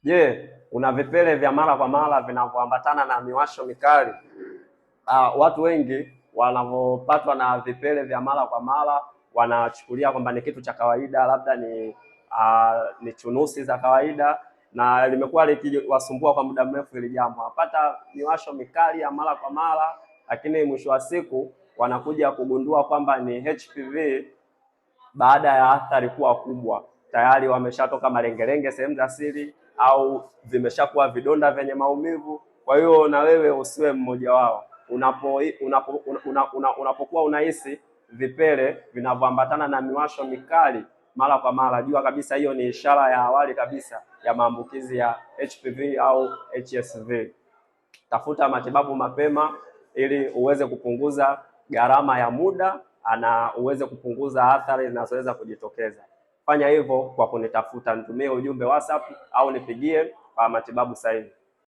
Je, una vipele vya mara kwa mara vinavyoambatana na miwasho mikali? Watu wengi wanavyopatwa na vipele vya mara kwa mara wanachukulia kwamba ni kitu cha kawaida, labda ni chunusi za kawaida, na limekuwa likiwasumbua kwa muda mrefu hili jambo. Wapata miwasho mikali ya mara kwa mara, lakini mwisho wa siku wanakuja kugundua kwamba ni HPV baada ya athari kuwa kubwa. Tayari wameshatoka malengelenge sehemu za siri au vimeshakuwa vidonda vyenye maumivu. Kwa hiyo na wewe usiwe mmoja wao. Unapokuwa unahisi vipele vinavyoambatana na miwasho mikali mara kwa mara, jua kabisa hiyo ni ishara ya awali kabisa ya maambukizi ya HPV au HSV. Tafuta matibabu mapema ili uweze kupunguza gharama ya muda na uweze kupunguza athari zinazoweza kujitokeza. Fanya hivyo kwa kunitafuta, nitumie ujumbe WhatsApp au nipigie kwa matibabu sahihi.